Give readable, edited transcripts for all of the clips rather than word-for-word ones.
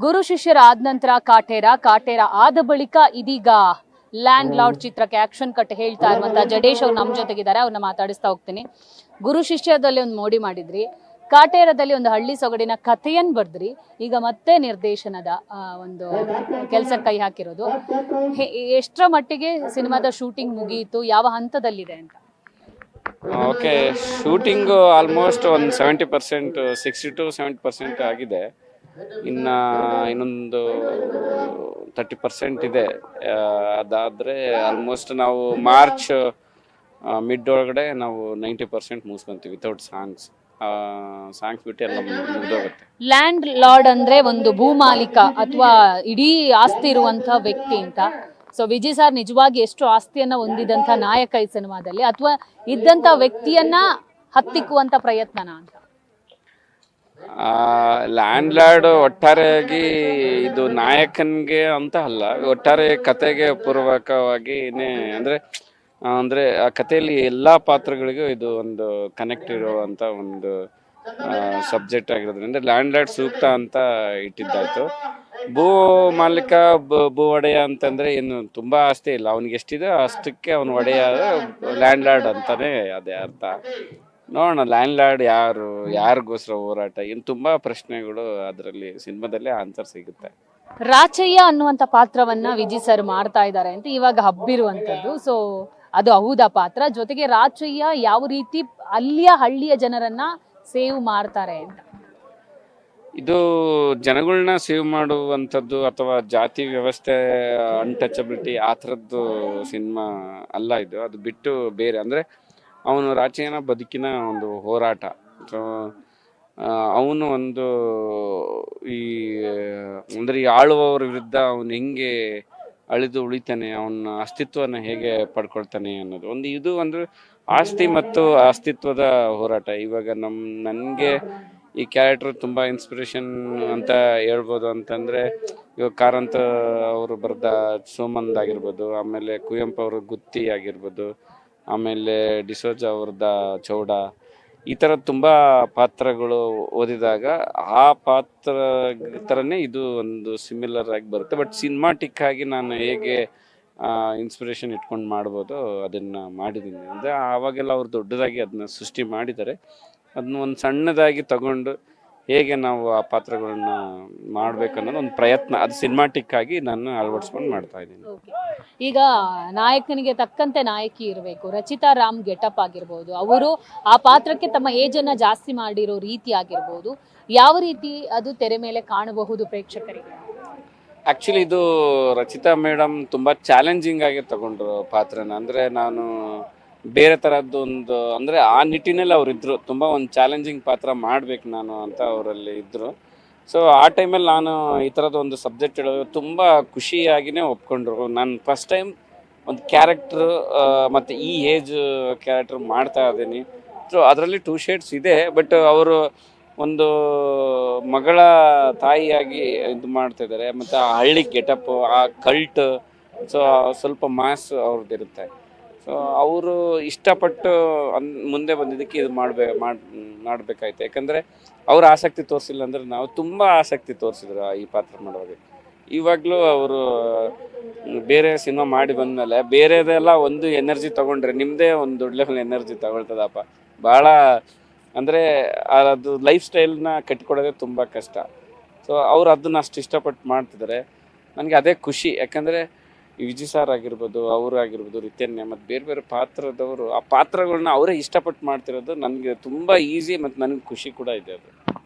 ಗುರು ಶಿಷ್ಯರ ಆದ ನಂತರ ಕಾಟೇರ ಆದ ಬಳಿಕ ಇದೀಗ ಲ್ಯಾಂಡ್ ಲಾರ್ಡ್ ಚಿತ್ರಕ್ಕೆ ಆಕ್ಷನ್ ಕಟ್ ಹೇಳ್ತಾ ಇರುವಂತ ಜಡೇಶ್ ಅವ್ರು ನಮ್ಮ ಜೊತೆಗಿದ್ದಾರೆ. ಅವ್ರನ್ನ ಮಾತಾಡಿಸ್ತಾ ಹೋಗ್ತೀನಿ. ಗುರು ಶಿಷ್ಯದಲ್ಲಿ ಒಂದು ಮೋಡಿ ಮಾಡಿದ್ರಿ, ಕಾಟೇರದಲ್ಲಿ ಒಂದು ಹಳ್ಳಿ ಸೊಗಡಿನ ಕಥೆಯನ್ನ ಬರ್ದ್ರಿ, ಈಗ ಮತ್ತೆ ನಿರ್ದೇಶನದ ಒಂದು ಕೆಲಸ ಕೈ ಹಾಕಿರೋದು. ಎಷ್ಟರ ಮಟ್ಟಿಗೆ ಸಿನಿಮಾದ ಶೂಟಿಂಗ್ ಮುಗಿಯಿತು, ಯಾವ ಹಂತದಲ್ಲಿದೆ ಅಂತ? ಓಕೆ, ಶೂಟಿಂಗು ಆಲ್ಮೋಸ್ಟ್ ಒಂದು 70%, 60 to 70% ಆಗಿದೆ. ಇನ್ನೊಂದು 30% ಇದೆ. ಅದಾದರೆ ಆಲ್ಮೋಸ್ಟ್ ನಾವು ಮಾರ್ಚ್ ಮಿಡ್ ಒಳಗಡೆ ನಾವು 90% ಮುಗಿಸ್ಕೊಂತೀವಿ ವಿತೌಟ್ ಸಾಂಗ್ಸ್ ಬಿಟ್ಟು ಎಲ್ಲ ಮುಗಿದೋಗುತ್ತೆ. ಲ್ಯಾಂಡ್ ಲಾರ್ಡ್ ಅಂದ್ರೆ ಒಂದು ಭೂಮಾಲೀಕ ಅಥವಾ ಇಡೀ ಆಸ್ತಿ ಇರುವಂತ ವ್ಯಕ್ತಿ ಅಂತ. ಸೊ ವಿಜಯ್ ಸರ್ ನಿಜವಾಗಿ ಎಷ್ಟು ಆಸ್ತಿಯನ್ನ ಹೊಂದಿದಂತ ನಾಯಕ ಈ ಸಿನಿಮಾದಲ್ಲಿ, ಅಥವಾ ಇದ್ದಂತ ವ್ಯಕ್ತಿಯನ್ನ ಹತ್ತಿಕ್ಕುವಂತ ಪ್ರಯತ್ನನ ಅಂತ? ಲ್ಯಾಂಡ್ ಲಾರ್ಡ್ ಒಟ್ಟಾರೆಯಾಗಿ ಇದು ನಾಯಕನ್ಗೆ ಅಂತ ಅಲ್ಲ, ಒಟ್ಟಾರೆ ಕತೆಗೆ ಪೂರ್ವಕವಾಗಿ ಅಂದ್ರೆ ಆ ಕಥೆಯಲ್ಲಿ ಎಲ್ಲಾ ಪಾತ್ರಗಳಿಗೂ ಇದು ಒಂದು ಕನೆಕ್ಟ್ ಇರುವಂತ ಒಂದು ಸಬ್ಜೆಕ್ಟ್ ಆಗಿರೋದ್ರಿಂದ ಲ್ಯಾಂಡ್ ಲಾರ್ಡ್ ಸೂಕ್ತ ಅಂತ ಇಟ್ಟಿದ್ದಾಯ್ತು. ಭೂ ಮಾಲೀಕ, ಭೂ ಒಡೆಯ ಅಂತಂದ್ರೆ ಏನು ತುಂಬಾ ಆಸ್ತಿ ಇಲ್ಲ, ಅವ್ನಿಗೆ ಎಷ್ಟಿದೆ ಅಷ್ಟಕ್ಕೆ ಅವನು ಒಡೆಯ, ಲ್ಯಾಂಡ್ ಲಾರ್ಡ್ ಅಂತಾನೆ ಅದೇ ಅರ್ಥ. ನೋಡೋಣ, ಲ್ಯಾಂಡ್ ಲಾರ್ಡ್ ಯಾರಿಗೋಸ್ಕರ ಹೋರಾಟ, ಇನ್ನು ತುಂಬಾ ಪ್ರಶ್ನೆಗಳು ಅದರಲ್ಲಿ ಸಿನಿಮಾದಲ್ಲೇ ಆನ್ಸರ್ ಸಿಗುತ್ತೆ. ರಾಚಯ್ಯ ಅನ್ನುವಂತ ಪಾತ್ರವನ್ನ ವಿಜಯ್ ಸರ್ ಮಾಡ್ತಾ ಇದ್ದಾರೆ ಅಂತ ಇವಾಗ ಹಬ್ಬಿರುವಂತದ್ದು. ಸೊ ಅದು ಹೌದಾ ಪಾತ್ರ? ಜೊತೆಗೆ ರಾಚಯ್ಯ ಯಾವ ರೀತಿ ಅಲ್ಲಿಯ ಹಳ್ಳಿಯ ಜನರನ್ನ ಸೇವ್ ಮಾಡ್ತಾರೆ ಅಂತ? ಇದು ಜನಗಳನ್ನ ಸೇವ್ ಮಾಡುವಂಥದ್ದು ಅಥವಾ ಜಾತಿ ವ್ಯವಸ್ಥೆ, ಅನ್ಟಚಬಿಲಿಟಿ ಆ ಥರದ್ದು ಸಿನಿಮಾ ಅಲ್ಲ ಇದು. ಅದು ಬಿಟ್ಟು ಬೇರೆ, ಅಂದರೆ ಅವನು ರಾಚಯ್ಯನ ಬದುಕಿನ ಒಂದು ಹೋರಾಟ. ಅವನು ಒಂದು ಈ ಆಳುವವರ ವಿರುದ್ಧ ಅವನು ಹೆಂಗೆ ಅಳಿದು ಉಳಿತಾನೆ, ಅವನ ಅಸ್ತಿತ್ವನ ಹೇಗೆ ಪಡ್ಕೊಳ್ತಾನೆ ಅನ್ನೋದು ಇದು ಒಂದು ಆಸ್ತಿ ಮತ್ತು ಅಸ್ತಿತ್ವದ ಹೋರಾಟ. ಇವಾಗ ನನಗೆ ಈ ಕ್ಯಾರೆಕ್ಟರ್ ತುಂಬ ಇನ್ಸ್ಪಿರೇಷನ್ ಅಂತ ಹೇಳ್ಬೋದು. ಅಂತಂದರೆ ಇವಾಗ ಕಾರಂತ ಅವರು ಬರೆದ ಸೋಮಂದ್ ಆಗಿರ್ಬೋದು, ಆಮೇಲೆ ಕುವೆಂಪು ಅವ್ರ ಗುತ್ತಿ ಆಗಿರ್ಬೋದು, ಆಮೇಲೆ ಡಿಸೋಜ ಅವ್ರದ ಚೌಡ, ಈ ಥರ ತುಂಬ ಪಾತ್ರಗಳು ಓದಿದಾಗ ಆ ಪಾತ್ರ ಥರನೇ ಇದು ಒಂದು ಸಿಮಿಲರ್ ಆಗಿ ಬರುತ್ತೆ. ಬಟ್ ಸಿನಿಮಾಟಿಕ್ ಆಗಿ ನಾನು ಹೇಗೆ ಇನ್ಸ್ಪಿರೇಷನ್ ಇಟ್ಕೊಂಡು ಮಾಡ್ಬೋದು ಅದನ್ನು ಮಾಡಿದ್ದೀನಿ. ಅಂದರೆ ಆವಾಗೆಲ್ಲ ಅವ್ರು ದೊಡ್ಡದಾಗಿ ಅದನ್ನ ಸೃಷ್ಟಿ ಮಾಡಿದ್ದಾರೆ, ಅದನ್ನ ಒಂದು ಸಣ್ಣದಾಗಿ ತಗೊಂಡು ಹೇಗೆ ನಾವು ಆ ಪಾತ್ರಗಳನ್ನ ಮಾಡ್ಬೇಕನ್ನೋದು ಒಂದು ಪ್ರಯತ್ನ, ಅದು ಸಿನಿಮಾಟಿಕ್ ಆಗಿ ನಾನು ಅಳವಡಿಸ್ಕೊಂಡು ಮಾಡ್ತಾ ಇದ್ದೀನಿ. ಈಗ ನಾಯಕನಿಗೆ ತಕ್ಕಂತೆ ನಾಯಕಿ ಇರಬೇಕು. ರಚಿತಾ ರಾಮ್ ಗೆಟಪ್ ಆಗಿರ್ಬೋದು, ಅವರು ಆ ಪಾತ್ರಕ್ಕೆ ತಮ್ಮ ಏಜನ್ನ ಜಾಸ್ತಿ ಮಾಡಿರೋ ರೀತಿ ಆಗಿರ್ಬೋದು, ಯಾವ ರೀತಿ ಅದು ತೆರೆ ಮೇಲೆ ಕಾಣಬಹುದು ಪ್ರೇಕ್ಷಕರಿಗೆ? ಆ್ಯಕ್ಚುಲಿ ಇದು ರಚಿತಾ ಮೇಡಮ್ ತುಂಬ ಚಾಲೆಂಜಿಂಗ್ ಆಗಿ ತಗೊಂಡ್ರು ಪಾತ್ರನ. ಅಂದರೆ ನಾನು ಬೇರೆ ಥರದ್ದು ಒಂದು, ಅಂದರೆ ಆ ನಿಟ್ಟಿನಲ್ಲಿ ಅವ್ರು ಇದ್ದರು, ತುಂಬ ಒಂದು ಚಾಲೆಂಜಿಂಗ್ ಪಾತ್ರ ಮಾಡ್ಬೇಕು ನಾನು ಅಂತ ಅವರಲ್ಲಿ ಇದ್ದರು. ಸೊ ಆ ಟೈಮಲ್ಲಿ ನಾನು ಈ ಥರದ ಒಂದು ಸಬ್ಜೆಕ್ಟ್ ಹೇಳೋದು ತುಂಬ ಖುಷಿಯಾಗಿಯೇ ಒಪ್ಕೊಂಡ್ರು. ನಾನು ಫಸ್ಟ್ ಟೈಮ್ ಒಂದು ಕ್ಯಾರೆಕ್ಟ್ರು ಮತ್ತು ಈ ಏಜ್ ಕ್ಯಾರೆಕ್ಟರ್ ಮಾಡ್ತಾ ಇದ್ದೀನಿ. ಸೊ ಅದರಲ್ಲಿ 2 ಶೇಡ್ಸ್ ಇದೆ, ಬಟ್ ಅವರು ಒಂದು ಮಗಳ ತಾಯಿಯಾಗಿ ಇದು ಮಾಡ್ತಾಯಿದ್ದಾರೆ. ಮತ್ತು ಆ ಹಳ್ಳಿ ಗೆಟಪ್ಪು, ಆ ಕಲ್ಟ್, ಸೊ ಸ್ವಲ್ಪ ಮಾಸ್ ಅವ್ರದ್ದಿರುತ್ತೆ. ಸೊ ಅವರು ಇಷ್ಟಪಟ್ಟು ಮುಂದೆ ಬಂದಿದ್ದಕ್ಕೆ ಇದು ಮಾಡಬೇಕಾಯ್ತು. ಯಾಕಂದರೆ ಅವ್ರು ಆಸಕ್ತಿ ತೋರಿಸಿಲ್ಲ ಅಂದರೆ ನಾವು ತುಂಬ ಆಸಕ್ತಿ ತೋರಿಸಿದ್ರು ಈ ಪಾತ್ರ ಮಾಡುವಾಗ. ಇವಾಗಲೂ ಅವರು ಬೇರೆ ಸಿನಿಮಾ ಮಾಡಿ ಬಂದಮೇಲೆ ಬೇರೆದೆಲ್ಲ ಒಂದು ಎನರ್ಜಿ ತೊಗೊಂಡ್ರೆ ನಿಮ್ಮದೇ ಒಂದು ದೊಡ್ಡ ಲೆವೆಲ್ ಎನರ್ಜಿ ತಗೊಳ್ತದಪ್ಪ. ಭಾಳ ಅಂದರೆ ಅದು ಲೈಫ್ ಸ್ಟೈಲ್ನ ಕಟ್ಟಿಕೊಡೋದೇ ತುಂಬ ಕಷ್ಟ. ಸೊ ಅವ್ರು ಅದನ್ನು ಅಷ್ಟು ಇಷ್ಟಪಟ್ಟು ಮಾಡ್ತಿದ್ದಾರೆ, ನನಗೆ ಅದೇ ಖುಷಿ. ಯಾಕಂದರೆ ವಿಜಯ್ ಸರ್ ಆಗಿರ್ಬೋದು, ಅವರು ಆಗಿರ್ಬೋದು, ರಿತನ್ಯ ಮತ್ತು ಬೇರೆ ಬೇರೆ ಪಾತ್ರದವರು ಆ ಪಾತ್ರಗಳನ್ನ ಅವರೇ ಇಷ್ಟಪಟ್ಟು ಮಾಡ್ತಿರೋದು ನನಗೆ ತುಂಬ ಈಸಿ ಮತ್ತು ನನಗೆ ಖುಷಿ ಕೂಡ ಇದೆ. ಅದು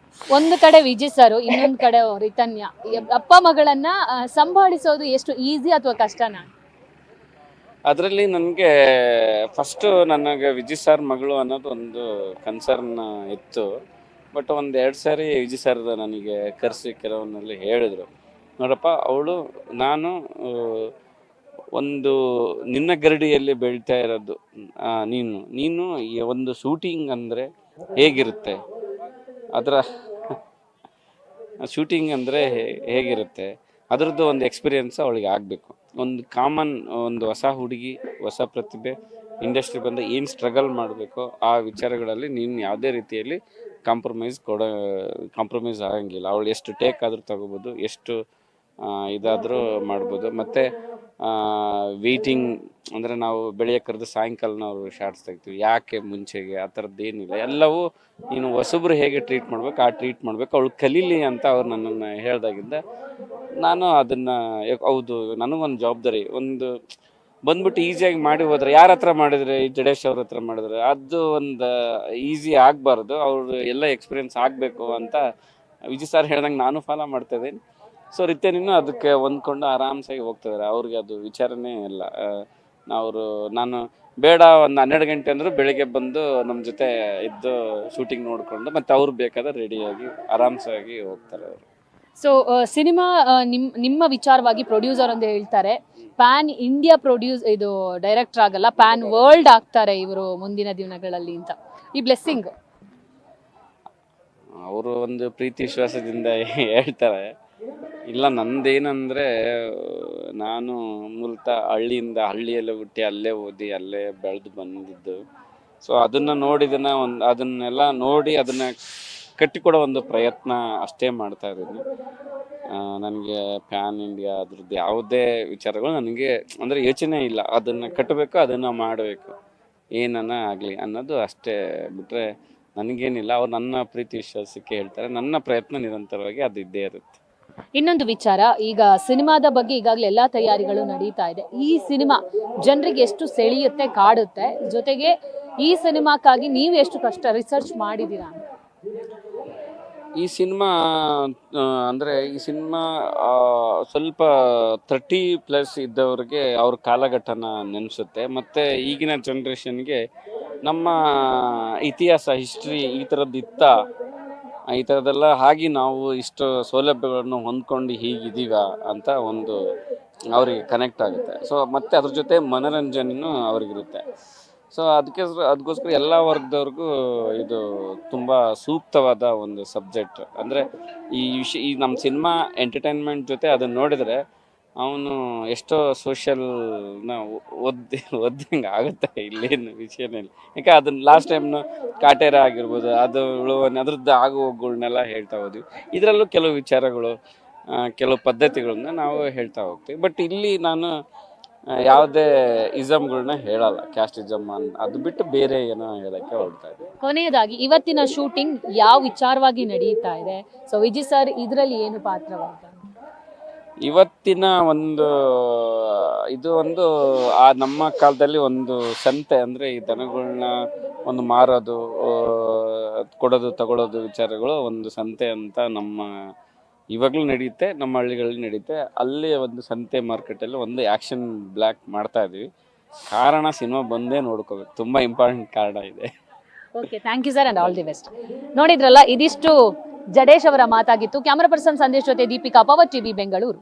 ಒಂದು ಕಡೆ ವಿಜಯ್ ಸರ್, ಇನ್ನೊಂದು ಕಡೆ ರಿತನ್ಯ, ಅಪ್ಪ ಮಗಳನ್ನ ಸಂಭಾಳಿಸೋದು ಎಷ್ಟು ಈಸಿ ಅಥವಾ ಕಷ್ಟನಾ? ಅದರಲ್ಲಿ ನನಗೆ ಫಸ್ಟು ನನಗೆ ವಿಜಯ್ ಸರ್ ಮಗಳು ಅನ್ನೋದು ಒಂದು ಕನ್ಸರ್ನ್ ಇತ್ತು. ಬಟ್ 1-2 ಸಾರಿ ವಿಜಯ್ ಸರ್ ನನಗೆ ಕರೆಸಿ ಕೆಲವನ್ನಲ್ಲಿ ಹೇಳಿದರು, ನೋಡಪ್ಪ ಅವಳು ನಾನು ಒಂದು ನಿನ್ನ ಗರಡಿಯಲ್ಲಿ ಬೆಳೀತಾ ಇರೋದು ನೀನು ಈ ಒಂದು ಶೂಟಿಂಗ್ ಅಂದರೆ ಹೇಗಿರುತ್ತೆ, ಅದರ ಶೂಟಿಂಗ್ ಅಂದರೆ ಹೇಗಿರುತ್ತೆ ಅದರದ್ದು ಒಂದು ಎಕ್ಸ್ಪೀರಿಯೆನ್ಸ್ ಅವಳಿಗೆ ಆಗಬೇಕು. ಒಂದು ಕಾಮನ್, ಒಂದು ಹೊಸ ಹುಡುಗಿ, ಹೊಸ ಪ್ರತಿಭೆ ಇಂಡಸ್ಟ್ರಿ ಬಂದ ಏನು ಸ್ಟ್ರಗಲ್ ಮಾಡಬೇಕು ಆ ವಿಚಾರಗಳಲ್ಲಿ ನೀನು ಯಾವುದೇ ರೀತಿಯಲ್ಲಿ ಕಾಂಪ್ರಮೈಸ್ ಆಗಂಗಿಲ್ಲ. ಅವಳು ಎಷ್ಟು ಟೇಕ್ ಆದರೂ ತಗೋಬೋದು, ಎಷ್ಟು ಇದಾದರೂ ಮಾಡ್ಬೋದು. ಮತ್ತು ವೆಯ್ಟಿಂಗ್ ಅಂದರೆ ನಾವು ಬೆಳಿಗ್ಗೆ ಕರೆದು ಸಾಯಂಕಾಲ ನಾವು ಶಾರ್ಟ್ಸ್ ತೆಗಿತೀವಿ, ಯಾಕೆ ಮುಂಚೆಗೆ ಆ ಥರದ್ದು ಏನಿಲ್ಲ. ಎಲ್ಲವೂ ನೀನು ಹೊಸಬ್ರು ಹೇಗೆ ಟ್ರೀಟ್ ಮಾಡ್ಬೇಕು ಆ ಟ್ರೀಟ್ ಮಾಡಬೇಕು, ಅವಳು ಕಲೀಲಿ ಅಂತ ಅವ್ರು ನನ್ನನ್ನು ಹೇಳ್ದಾಗಿಂದ ನಾನು ಅದನ್ನು ಹೌದು ನನಗೊಂದು ಜವಾಬ್ದಾರಿ, ಒಂದು ಬಂದ್ಬಿಟ್ಟು ಈಸಿಯಾಗಿ ಮಾಡಿ ಹೋದ್ರೆ ಯಾರ ಹತ್ರ ಮಾಡಿದ್ರೆ ಈ ಜಡೇಶ್ ಅವ್ರ ಹತ್ರ ಮಾಡಿದ್ರೆ ಅದು ಒಂದು ಈಸಿ ಆಗಬಾರ್ದು, ಅವರು ಎಲ್ಲ ಎಕ್ಸ್ಪೀರಿಯನ್ಸ್ ಆಗಬೇಕು ಅಂತ ವಿಜಯ್ ಸರ್ ಹೇಳ್ದಂಗೆ ನಾನು ಫಾಲೋ ಮಾಡ್ತಾ ಇದ್ದೀನಿ. ಸೊ ರಿತೇನಿನ್ನು ಅದಕ್ಕೆ ಹೊಂದ್ಕೊಂಡು ಆರಾಮ್ಸಾಗಿ ಹೋಗ್ತಿದ್ದಾರೆ. ಅವ್ರಿಗೆ ಅದು ವಿಚಾರನೇ ಇಲ್ಲ. ನಾನು ಬೇಡ ಒಂದು 12 ಗಂಟೆ ಅಂದರೂ ಬೆಳಿಗ್ಗೆ ಬಂದು ನಮ್ಮ ಜೊತೆ ಇದ್ದು ಶೂಟಿಂಗ್ ನೋಡಿಕೊಂಡು ಮತ್ತು ಅವ್ರು ಬೇಕಾದ್ರೆ ರೆಡಿಯಾಗಿ ಆರಾಮ್ಸಾಗಿ ಹೋಗ್ತಾರೆ ಅವರು. ಸೊ ಸಿನಿಮಾ ನಿಮ್ಮ ವಿಚಾರವಾಗಿ ಪ್ರೊಡ್ಯೂಸರ್ ಅಂತ ಹೇಳ್ತಾರೆ, ಪ್ಯಾನ್ ಇಂಡಿಯಾ ಇದು ಡೈರೆಕ್ಟರ್ ಆಗಲ್ಲ, ಪ್ಯಾನ್ ವರ್ಲ್ಡ್ ಆಗ್ತಾರೆ ಇವರು ಮುಂದಿನ ದಿನಗಳಲ್ಲಿ ಅಂತ. ಈ ಬ್ಲೆಸ್ಸಿಂಗ್ ಅವರು ಒಂದು ಪ್ರೀತಿ ವಿಶ್ವಾಸದಿಂದ ಹೇಳ್ತಾರೆ. ಇಲ್ಲ, ನಂದೇನಂದರೆ ನಾನು ಮೂಲತಃ ಹಳ್ಳಿಯಲ್ಲೇ ಹುಟ್ಟಿ ಅಲ್ಲೇ ಓದಿ ಅಲ್ಲೇ ಬೆಳೆದು ಬಂದಿದ್ದು. ಸೊ ಅದನ್ನೆಲ್ಲ ನೋಡಿ ಅದನ್ನು ಕಟ್ಟಿಕೊಡೋ ಒಂದು ಪ್ರಯತ್ನ ಅಷ್ಟೇ ಮಾಡ್ತಾ ಇದ್ದೀನಿ. ನನಗೆ ಪ್ಯಾನ್ ಇಂಡಿಯಾ ಅದ್ರದ್ದು ಯಾವುದೇ ವಿಚಾರಗಳು ನನಗೆ ಅಂದರೆ ಯೋಚನೆ ಇಲ್ಲ. ಅದನ್ನು ಕಟ್ಟಬೇಕು, ಅದನ್ನು ಮಾಡಬೇಕು, ಏನನ್ನ ಆಗಲಿ ಅನ್ನೋದು ಅಷ್ಟೇ ಬಿಟ್ಟರೆ ನನಗೇನಿಲ್ಲ. ಅವ್ರು ನನ್ನ ಪ್ರೀತಿ ವಿಶ್ವಾಸಕ್ಕೆ ಹೇಳ್ತಾರೆ, ನನ್ನ ಪ್ರಯತ್ನ ನಿರಂತರವಾಗಿ ಅದು ಇದ್ದೇ ಇರುತ್ತೆ. ಇನ್ನೊಂದು ವಿಚಾರ, ಈಗ ಸಿನಿಮಾದ ಬಗ್ಗೆ ಈಗಾಗಲೇ ಎಲ್ಲ ತಯಾರಿಗಳು ನಡೀತಾ ಇದೆ. ಈ ಸಿನಿಮಾ ಜನರಿಗೆ ಎಷ್ಟು ಸೆಳೆಯುತ್ತೆ, ಕಾಡುತ್ತೆ, ಜೊತೆಗೆ ಈ ಸಿನಿಮಾಕ್ಕಾಗಿ ನೀವು ಎಷ್ಟು ಕಷ್ಟ ರಿಸರ್ಚ್ ಮಾಡಿದ್ದೀರಾ? ಈ ಸಿನಿಮಾ ಸ್ವಲ್ಪ 30+ ಇದ್ದವ್ರಿಗೆ ಅವ್ರ ಕಾಲಘಟ್ಟನ ನೆನೆಸುತ್ತೆ. ಮತ್ತು ಈಗಿನ ಜನ್ರೇಷನ್ಗೆ ನಮ್ಮ ಇತಿಹಾಸ, ಹಿಸ್ಟ್ರಿ ಈ ಥರದ್ದೆಲ್ಲ ಹಾಗೆ ನಾವು ಇಷ್ಟು ಸೌಲಭ್ಯಗಳನ್ನು ಹೊಂದ್ಕೊಂಡು ಹೀಗಿದ್ದೀವ ಅಂತ ಒಂದು ಅವರಿಗೆ ಕನೆಕ್ಟ್ ಆಗುತ್ತೆ. ಸೊ ಮತ್ತು ಅದ್ರ ಜೊತೆ ಮನೋರಂಜನೆಯೂ ಅವ್ರಿಗಿರುತ್ತೆ. ಸೊ ಅದಕ್ಕೋಸ್ಕರ ಎಲ್ಲ ವರ್ಗದವ್ರಿಗೂ ಇದು ತುಂಬ ಸೂಕ್ತವಾದ ಒಂದು ಸಬ್ಜೆಕ್ಟ್. ಅಂದರೆ ಈ ನಮ್ಮ ಸಿನಿಮಾ ಎಂಟರ್ಟೈನ್ಮೆಂಟ್ ಜೊತೆ ಅದನ್ನು ನೋಡಿದರೆ ಅವನು ಎಷ್ಟೋ ಸೋಷಿಯಲ್ನ ಓದ್ದಂಗೆ ಆಗುತ್ತೆ. ಇಲ್ಲೇನು ವಿಷಯನೇ ಇಲ್ಲ. ಯಾಕೆ ಅದನ್ನು ಲಾಸ್ಟ್ ಟೈಮ್ನು ಕಾಟೇರ ಆಗಿರ್ಬೋದು, ಅದು ಅದ್ರದ್ದು ಆಗುವಗಳನ್ನೆಲ್ಲ ಹೇಳ್ತಾ ಹೋದ್ವಿ. ಇದರಲ್ಲೂ ಕೆಲವು ವಿಚಾರಗಳು, ಕೆಲವು ಪದ್ಧತಿಗಳನ್ನ ನಾವು ಹೇಳ್ತಾ ಹೋಗ್ತೀವಿ. ಬಟ್ ಇಲ್ಲಿ ನಾನು ಯಾವುದೇ ಇಸಮ್ಗಳನ್ನ ಹೇಳಲ್ಲ, ಕ್ಯಾಸ್ಟಿಸಮ್ ಅದು ಬಿಟ್ಟು ಬೇರೆ ಏನೋ ಹೇಳಕ್ಕೆ ಹೊರಡ್ತಾ ಇದೆ. ಕೊನೆಯದಾಗಿ ಇವತ್ತಿನ ಶೂಟಿಂಗ್ ಯಾವ ವಿಚಾರವಾಗಿ ನಡೀತಾ ಇದೆ? ಸೊ ವಿಜಯ್ ಸರ್ ಇದರಲ್ಲಿ ಏನು ಪಾತ್ರವಾಗ್ತಾರೆ? ಇವತ್ತಿನ ಇದು ನಮ್ಮ ಕಾಲದಲ್ಲಿ ಒಂದು ಸಂತೆ, ಅಂದರೆ ಈ ದನಗಳನ್ನ ಒಂದು ಮಾರೋದು, ಕೊಡೋದು ತಗೊಳ್ಳೋದು ವಿಚಾರಗಳು ಒಂದು ಸಂತೆ ಅಂತ ಇವಾಗಲೂ ನಡೆಯುತ್ತೆ, ನಮ್ಮ ಹಳ್ಳಿಗಳಲ್ಲಿ ನಡೆಯುತ್ತೆ. ಅಲ್ಲಿ ಒಂದು ಸಂತೆ ಮಾರ್ಕೆಟಲ್ಲಿ ಒಂದು ಆ್ಯಕ್ಷನ್ ಬ್ಲ್ಯಾಕ್ ಮಾಡ್ತಾ ಇದ್ದೀವಿ. ಕಾರಣ ಸಿನಿಮಾ ಬಂದೇ ನೋಡ್ಕೋಬೇಕು, ತುಂಬ ಇಂಪಾರ್ಟೆಂಟ್ ಕಾರಣ ಇದೆ. Okay, thank you sir and all the best. ನೋಡಿದ್ರಲ್ಲ, ಇದಿಷ್ಟು ಜಡೇಶ್ ಅವರ ಮಾತಾಗಿತ್ತು. ಕ್ಯಾಮರಾ ಪರ್ಸನ್ ಸಂದೇಶ್ ಜೊತೆ ದೀಪಿಕಾ, ಪವರ್ ಟಿವಿ ಬೆಂಗಳೂರು.